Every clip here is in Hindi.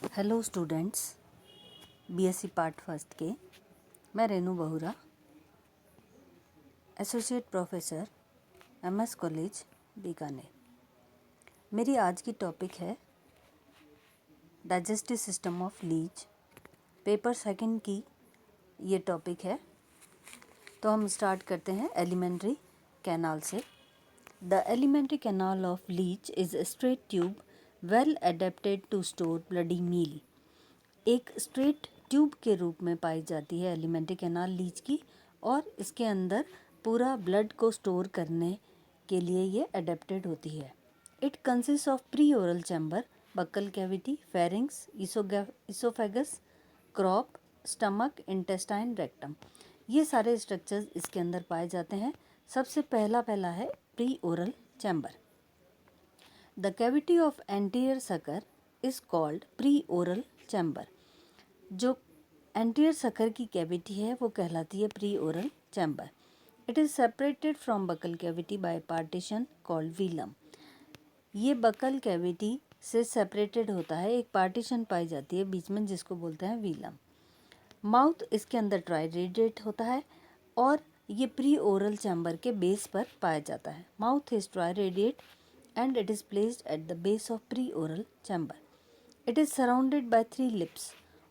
Hello students, BSc part first के मैं Renu Bahura, associate professor MS college Bikaner. मेरी आज की टॉपिक है digestive system of leech. Paper second की ये टॉपिक है। तो हम स्टार्ट करते हैं एलिमेंट्री कैनाल से। The elementary canal of leech is a straight tube well adapted to store bloody meal. एक स्ट्रेट ट्यूब के रूप में पाई जाती है एलिमेंट्री कैनाल लीच की, और इसके अंदर पूरा ब्लड को स्टोर करने के लिए ये अडेप्टेड होती है। It consist of pre oral chamber, buccal cavity, pharynx, oesophagus, crop, stomach, intestine, rectum. ये सारे स्ट्रक्चर्स इसके अंदर पाए जाते हैं। सबसे पहला है pre oral chamber. The cavity of anterior sucker is called pre oral chamber. जो एंटीरियर सकर की कैविटी है वो कहलाती है pre oral chamber. It is separated from buccal cavity by partition called velum. ये बकल कैविटी से सेपरेटेड होता है, एक पार्टीशन पाई जाती है बीच में जिसको बोलते हैं वीलम। माउथ इसके अंदर ट्राइरेडिएट होता है और ये प्री ओरल चैम्बर के बेस पर पाया जाता है। Mouth is triradiate and it is placed at the base of pre oral chamber. It is surrounded by 3 lips,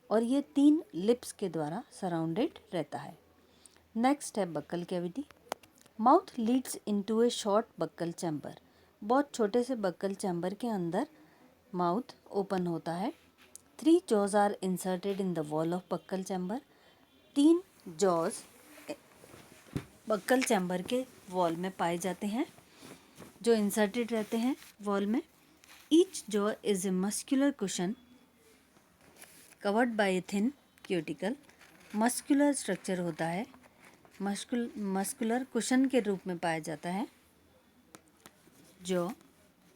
और ये 3 लिप्स के द्वारा सराउंडेड रहता है। नेक्स्ट है buccal cavity. Mouth leads into a short buccal chamber. बहुत छोटे से बक्कल चैम्बर के अंदर माउथ ओपन होता है। 3 jaws are inserted in the wall of buccal chamber. 3 jaws buccal chamber के वॉल में पाए जाते हैं, जो इंसर्टेड रहते हैं वॉल में। Each jaw is a muscular cushion covered by a thin cuticle. Muscular structure होता है, मस्कुलर कुशन के रूप में पाया जाता है जॉ,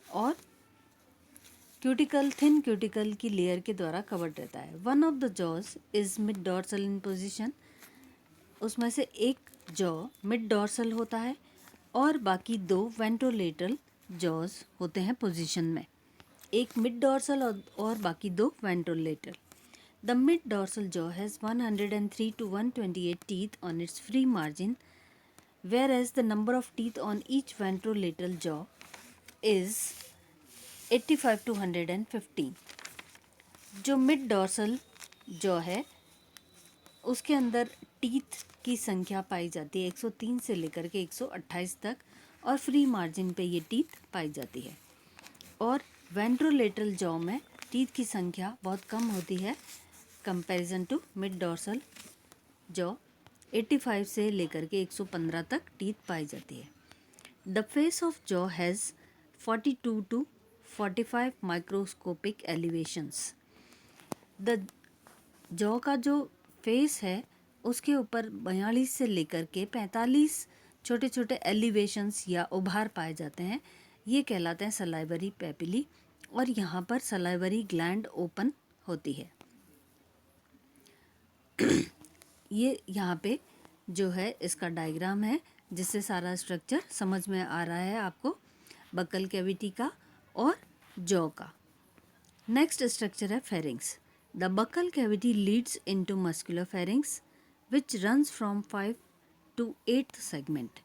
और क्यूटिकल, थिन क्यूटिकल की लेयर के द्वारा कवर्ड रहता है। One of the jaws is mid dorsal in position. उसमें से एक जॉ मिड डॉर्सल होता है और बाकी 2 वेंट्रोलेटरल जॉज होते हैं पोजीशन में। एक मिड डॉर्सल और बाकी 2 ventrolateral. The mid-dorsal jaw has 103 to 128 teeth on its free margin, whereas the number of teeth on each ventrolateral jaw is 85 to 115. जो मिड डॉर्सल जॉ है उसके अंदर टीथ की संख्या पाई जाती है 103 से लेकर के 128 तक, और फ्री मार्जिन पे ये टीथ पाई जाती है। और वेंट्रोलेटरल जॉ में टीथ की संख्या बहुत कम होती है comparison to mid dorsal jaw. 85 से लेकर के 115 तक टीथ पाई जाती है। The face of jaw has 42 to 45 microscopic elevations. The jaw का जो फेस है उसके ऊपर 42 से लेकर के 45 छोटे छोटे एलिवेशंस या उभार पाए जाते हैं। ये कहलाते हैं सलाइवरी पेपिली, और यहाँ पर सलाइवरी ग्लैंड ओपन होती है। ये यहाँ पे जो है इसका डायग्राम है जिससे सारा स्ट्रक्चर समझ में आ रहा है आपको, बक्कल कैविटी का और जॉ का। नेक्स्ट स्ट्रक्चर है pharynx. The buccal cavity Leeds into muscular pharynx which runs from 5 to 8th segment.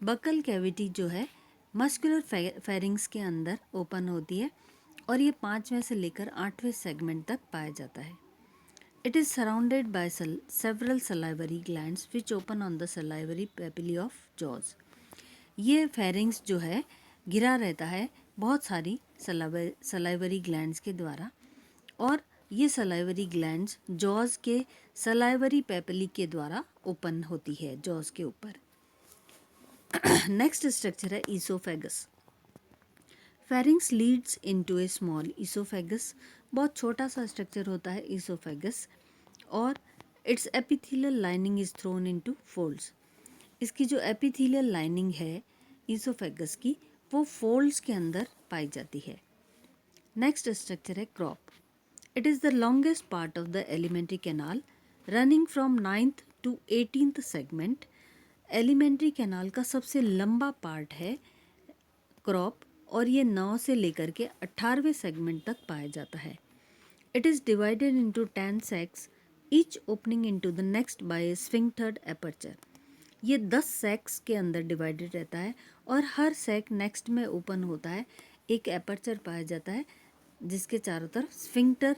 Buccal cavity जो है मस्कुलर फेरिंग्स के अंदर ओपन होती है और ये 5वें से लेकर 8वें सेगमेंट तक पाया जाता है। It is surrounded by several salivary glands which open on the salivary papillae of jaws. ये फेरिंग्स जो है घिरा रहता है बहुत सारी सलाइवरी ग्लैंड्स के द्वारा, और ये सलाइवरी ग्लैंड्स जॉज के सलाइवरी पेपिली के द्वारा ओपन होती है जॉज के ऊपर। नेक्स्ट स्ट्रक्चर है ईसोफेगस। फेरिंग्स लीड्स इनटू ए स्मॉल ईसोफेगस। बहुत छोटा सा स्ट्रक्चर होता है ईसोफेगस, और it's epithelial lining is throne into folds. इसकी जो एपिथेलियल लाइनिंग है ईसोफेगस की वो फोल्ड्स के अंदर पाई जाती है। नेक्स्ट स्ट्रक्चर है crop. It is the longest part of the elementary canal running from 9th to 18th segment. Alimentary canal का सबसे लंबा पार्ट है क्रॉप, और ये 9 से लेकर के 18वें सेगमेंट तक पाया जाता है। It is divided into 10 sacs, each opening into the next by a sphinctered aperture. ये 10 सैक्स के अंदर डिवाइडेड रहता है और हर सैक नेक्स्ट में ओपन होता है, एक एपर्चर पाया जाता है जिसके चारों तरफ स्फिंक्टर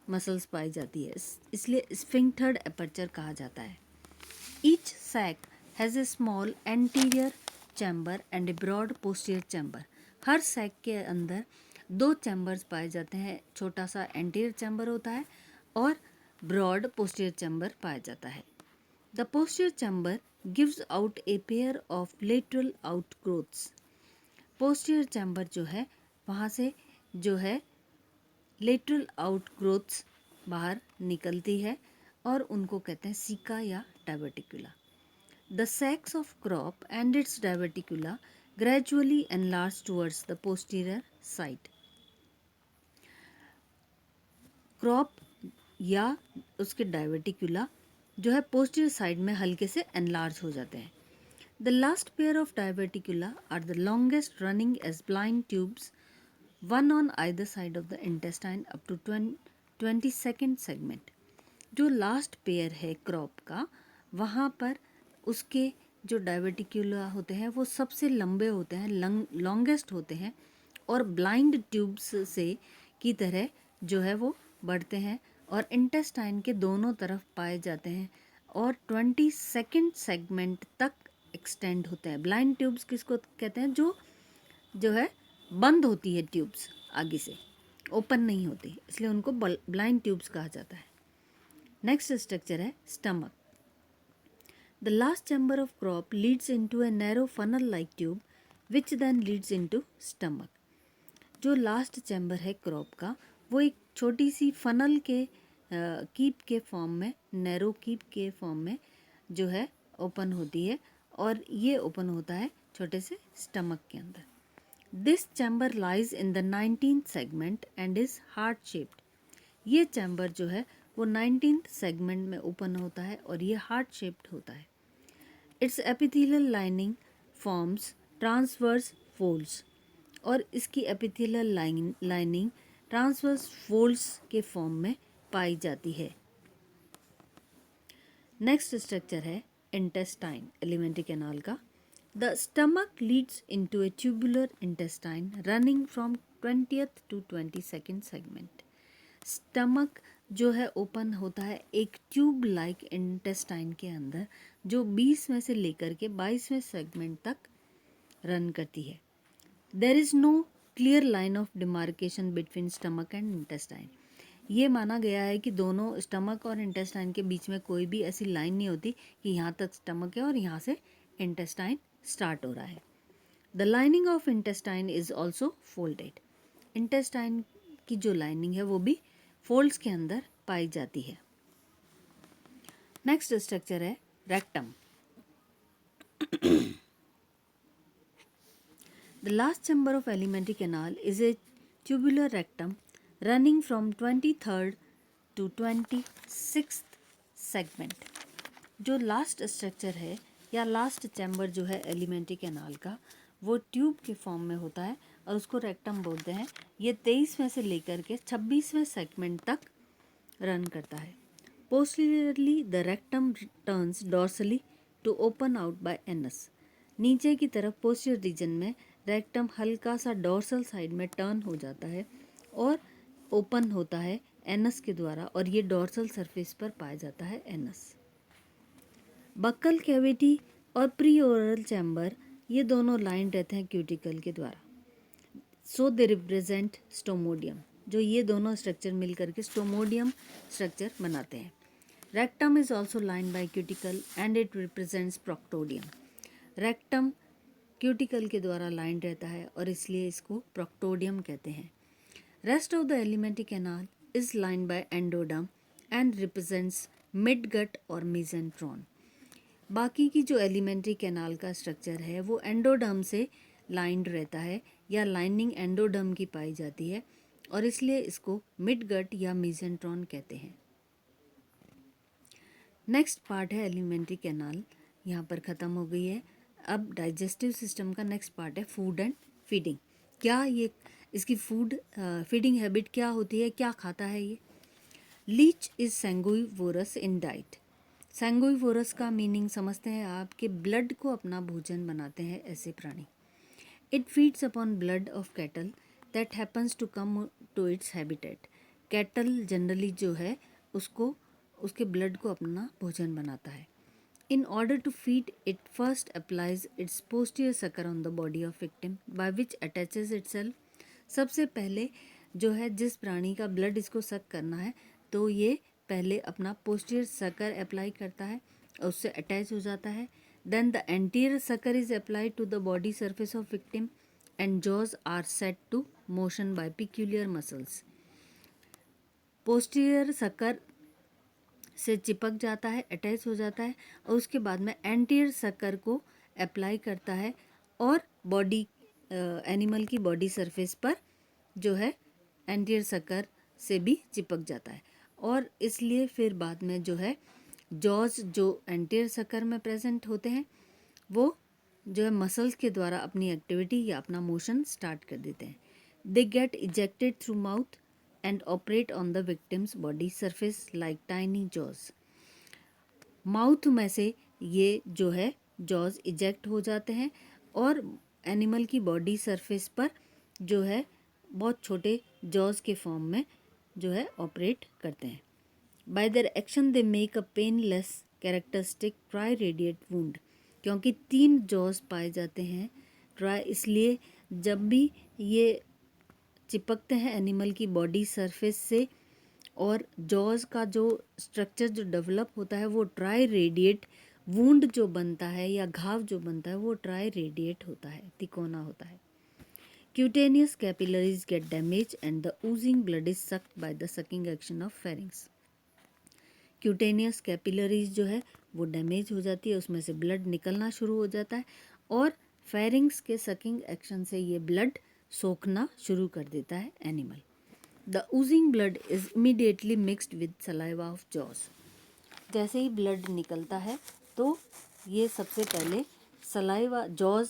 मसल्स पाई जाती है, इसलिए स्फिंक्टर्ड एपर्चर कहा जाता है. Each sac has a small anterior chamber and a broad posterior chamber. हर सैक के अंदर 2 चैम्बर्स पाए जाते हैं, छोटा सा एंटीरियर चैम्बर होता है और ब्रॉड पोस्टीरियर चैम्बर पाया जाता है. The posterior chamber gives out a pair of lateral outgrowths. Posterior chamber जो है वहाँ से जो है लेटरल आउटग्रोथ्स बाहर निकलती है और उनको कहते हैं सीका या diverticula. The sacs of crop and its diverticula gradually enlarge towards the posterior side. Crop या उसके डाइवर्टिकुला जो है पोस्टीरियर साइड में हल्के से एनलार्ज हो जाते हैं. The last pair of diverticula are the longest running as blind tubes, one on either side of the intestine up to 22nd segment. जो लास्ट पेयर है क्रॉप का, वहाँ पर उसके जो डाइवर्टिकुला होते हैं वो सबसे लंबे होते हैं, लॉन्गेस्ट होते हैं और ब्लाइंड ट्यूब्स से की तरह जो है वो बढ़ते हैं और इंटेस्टाइन के दोनों तरफ पाए जाते हैं और 22nd सेगमेंट तक एक्सटेंड होते हैं. ब्लाइंड ट्यूब्स किसको कहते हैं? जो है बंद होती है ट्यूब्स, आगे से ओपन नहीं होती, इसलिए उनको ब्लाइंड ट्यूब्स कहा जाता है. नेक्स्ट स्ट्रक्चर है stomach. The last chamber of crop leads into a narrow funnel like tube which then leads into stomach. जो लास्ट चैम्बर है क्रॉप का वो एक छोटी सी फनल के कीप के फॉर्म में, नैरो कीप के फॉर्म में जो है ओपन होती है और ये ओपन होता है छोटे से स्टमक के अंदर. This chamber lies in the 19th segment and is heart shaped. ये चैम्बर जो है वो 19th सेगमेंट में ओपन होता है और ये हार्ट शेप्ड होता है. It's epithelial lining forms transverse folds. और इसकी एपिथेलियल लाइनिंग ट्रांसवर्स फोल्ड्स के फॉर्म में पाई जाती है. नेक्स्ट स्ट्रक्चर है इंटेस्टाइन, एलिमेंट्री कैनाल का. The stomach Leeds into A tubular intestine running from 20th to 22nd segment. Stomach जो है ओपन होता है एक ट्यूब लाइक इंटेस्टाइन के अंदर जो 20 में से लेकर के 22वें सेगमेंट तक रन करती है. There is no clear line of demarcation between stomach and intestine. ये माना गया है कि दोनों स्टमक और इंटेस्टाइन के बीच में कोई भी ऐसी लाइन नहीं होती कि यहाँ तक स्टमक है और यहाँ से इंटेस्टाइन स्टार्ट हो रहा है. The lining of intestine is also folded. Intestine की जो लाइनिंग है वो भी फोल्ड्स के अंदर पाई जाती है. नेक्स्ट स्ट्रक्चर है rectum. The last chamber of alimentary canal is a tubular rectum running from 23rd to 26th segment. जो लास्ट स्ट्रक्चर है या लास्ट चैम्बर जो है एलिमेंट्री कैनाल का वो ट्यूब के फॉर्म में होता है और उसको रेक्टम बोलते हैं. ये 23 में से लेकर के 26वें सेगमेंट तक रन करता है. Posteriorly the rectum turns dorsally to open out by anus. नीचे की तरफ पोस्टीरियर रीजन में रेक्टम हल्का सा डॉर्सल साइड में टर्न हो जाता है और ओपन होता है एनस के द्वारा और ये डॉर्सल सरफेस पर पाया जाता है एनस. बक्कल कैविटी और प्री ओरल चैम्बर ये दोनों लाइन रहते हैं क्यूटिकल के द्वारा. सो दे रिप्रेजेंट स्टोमोडियम. जो ये दोनों स्ट्रक्चर मिल करके स्टोमोडियम स्ट्रक्चर बनाते हैं. Rectum is also line by cuticle and it represents proctodaeum. Rectum cuticle के द्वारा लाइन रहता है और इसलिए इसको प्रोक्टोडियम कहते हैं. Rest of the elementary canal is line by endoderm and represents midgut और मेसेंट्रॉन. बाकी की जो एलिमेंट्री कैनाल का स्ट्रक्चर है वो एंडोडर्म से लाइंड रहता है या लाइनिंग एंडोडर्म की पाई जाती है और इसलिए इसको मिडगट या मेसेंट्रॉन कहते हैं. नेक्स्ट पार्ट है एलिमेंट्री कैनाल, यहाँ पर ख़त्म हो गई है. अब डाइजेस्टिव सिस्टम का नेक्स्ट पार्ट है फूड एंड फीडिंग. क्या ये इसकी फीडिंग हैबिट क्या होती है, क्या खाता है ये. Leech is sanguivorous in diet. Sanguivorous का मीनिंग समझते हैं आप कि ब्लड को अपना भोजन बनाते हैं ऐसे प्राणी। It feeds upon blood of cattle that happens to come to its habitat. Cattle generally जो है उसको उसके ब्लड को अपना भोजन बनाता है। In order to feed, it first applies its posterior sucker on the body of victim, by which attaches itself। सबसे पहले जो है जिस प्राणी का ब्लड इसको सक करना है तो ये पहले अपना पोस्टीरियर सकर अप्लाई करता है और उससे अटैच हो जाता है। Then the anterior sucker is applied to the body surface of victim and jaws are set to motion by peculiar muscles. Posterior sucker से चिपक जाता है, अटैच हो जाता है और उसके बाद में एंटीरियर सकर को अप्लाई करता है और बॉडी एनिमल की बॉडी सरफेस पर जो है एंटीरियर सकर से भी चिपक जाता है और इसलिए फिर बाद में जो है जॉज जो एंटीरियर सकर में प्रेजेंट होते हैं वो जो है मसल्स के द्वारा अपनी एक्टिविटी या अपना मोशन स्टार्ट कर देते हैं। They get ejected through mouth and operate on the victim's body surface like tiny jaws। Mouth में से ये जो है जॉज इजेक्ट हो जाते हैं और एनिमल की बॉडी सरफेस पर जो है बहुत छोटे जॉज के फॉर्म में जो है ऑपरेट करते हैं। Bye their action they make a painless characteristic try radiate wound. क्योंकि 3 जॉज पाए जाते हैं ट्राई, इसलिए जब भी ये चिपकते हैं एनिमल की बॉडी सरफेस से और जॉज का जो स्ट्रक्चर जो डेवलप होता है वो ट्राई रेडिएट वुंड जो बनता है या घाव जो बनता है वो ट्राई रेडिएट होता है, तिकोना होता है। Cutaneous capillaries gate damage and the Ojing blood is sucked by the sucking action of pharynx. Cutaneous capillaries जो है वो डैमेज हो जाती है, उसमें से ब्लड निकलना शुरू हो जाता है और फेरिंग्स के सकिंग एक्शन से ये ब्लड सोखना शुरू कर देता है animal. The Ojing blood is immediately mixed with saliva of jaws. जैसे ही ब्लड निकलता है तो ये सबसे पहले सलाइवा जॉज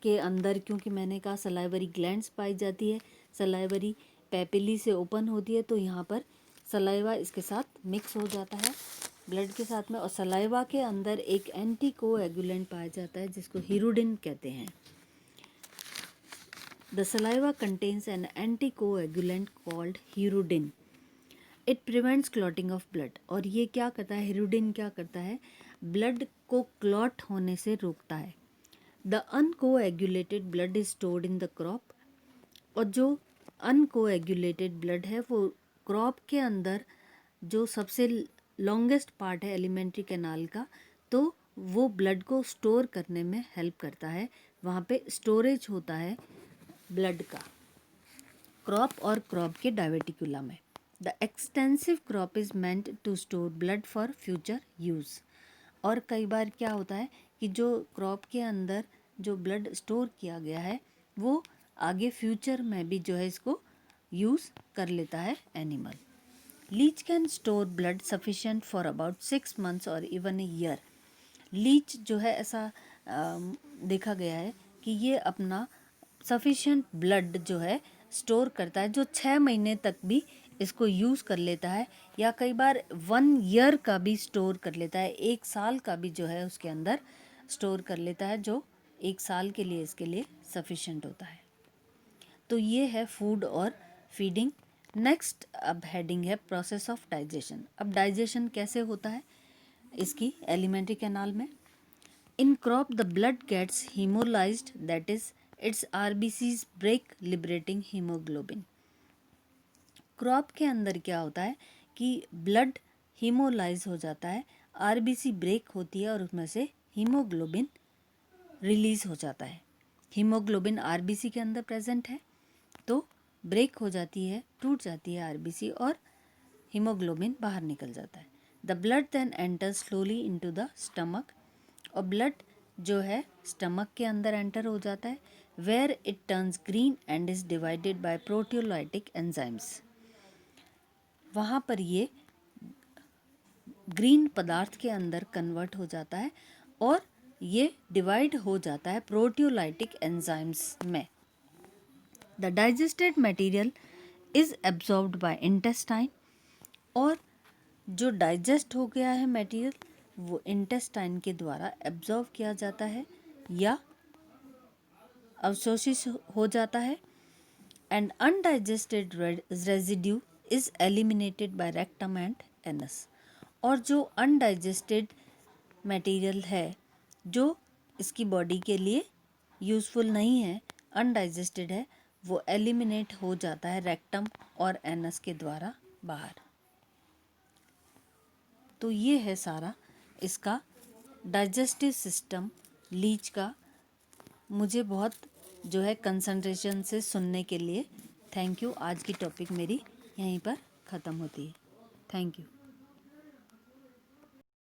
के अंदर, क्योंकि मैंने कहा सलाइवरी ग्लैंड्स पाई जाती है, सलाइवरी पेपिली से ओपन होती है तो यहाँ पर सलाइवा इसके साथ मिक्स हो जाता है ब्लड के साथ में और सलाइवा के अंदर एक एंटी कोएगुलेंट पाया जाता है जिसको हीरोडिन कहते हैं। The saliva contains an anticoagulant called hirudin. It prevents clotting of blood। और ये क्या करता है, हिरुडिन क्या करता है, ब्लड को क्लॉट होने से रोकता है। The uncoagulated blood is stored in the crop। और जो अनकोएगुलेटेड ब्लड है वो क्रॉप के अंदर जो सबसे लॉन्गेस्ट पार्ट है एलिमेंट्री कैनाल का, तो वो ब्लड को स्टोर करने में हेल्प करता है। वहाँ पे स्टोरेज होता है ब्लड का क्रॉप और क्रॉप के डायवेटिकुला में। The extensive crop is meant to store blood for future use. और कई बार क्या होता है कि जो क्रॉप के अंदर जो ब्लड स्टोर किया गया है वो आगे फ्यूचर में भी जो है इसको यूज़ कर लेता है animal. Leech can store blood sufficient for about 6 months और इवन ए ईयर। लीच जो है ऐसा देखा गया है कि ये अपना सफिशिएंट ब्लड जो है स्टोर करता है जो 6 महीने तक भी इसको यूज़ कर लेता है या कई बार 1 year का भी स्टोर कर लेता है, 1 साल का भी जो है उसके अंदर स्टोर कर लेता है जो 1 साल के लिए इसके लिए सफिशिएंट होता है। तो ये है फूड और फीडिंग। नेक्स्ट अब हेडिंग है प्रोसेस ऑफ डाइजेशन। अब डाइजेशन कैसे होता है इसकी एलिमेंट्री कैनाल में। In crop the blood gets haemolysed, that is its RBCs break liberating haemoglobin. Crop के अंदर क्या होता है कि ब्लड हीमोलाइज हो जाता है, आरबीसी ब्रेक होती है और उसमें से हीमोग्लोबिन रिलीज हो जाता है। हीमोग्लोबिन आरबीसी के अंदर प्रेजेंट है तो ब्रेक हो जाती है, टूट जाती है आरबीसी और हीमोग्लोबिन बाहर निकल जाता है। The blood then enter slowly into the stomach. और ब्लड जो है स्टमक के अंदर एंटर हो जाता है where it turns green and is divided by proteolytic enzymes. वहाँ पर ये ग्रीन पदार्थ के अंदर कन्वर्ट हो जाता है और ये डिवाइड हो जाता है प्रोटियोलाइटिक एंजाइम्स में। The digested material is absorbed bye intestine, और जो डाइजेस्ट हो गया है मटेरियल वो इंटेस्टाइन के द्वारा एब्जॉर्ब किया जाता है या अवशोषित हो जाता है। And undigested residue is eliminated bye rectum and anus, और जो अनडाइजेस्टेड मटेरियल है जो इसकी बॉडी के लिए यूज़फुल नहीं है, अनडाइजेस्टेड है, वो एलिमिनेट हो जाता है रेक्टम और एनस के द्वारा बाहर। तो ये है सारा इसका डाइजेस्टिव सिस्टम लीच का। मुझे बहुत जो है कंसंट्रेशन से सुनने के लिए थैंक यू। आज की टॉपिक मेरी यहीं पर ख़त्म होती है। Thank you.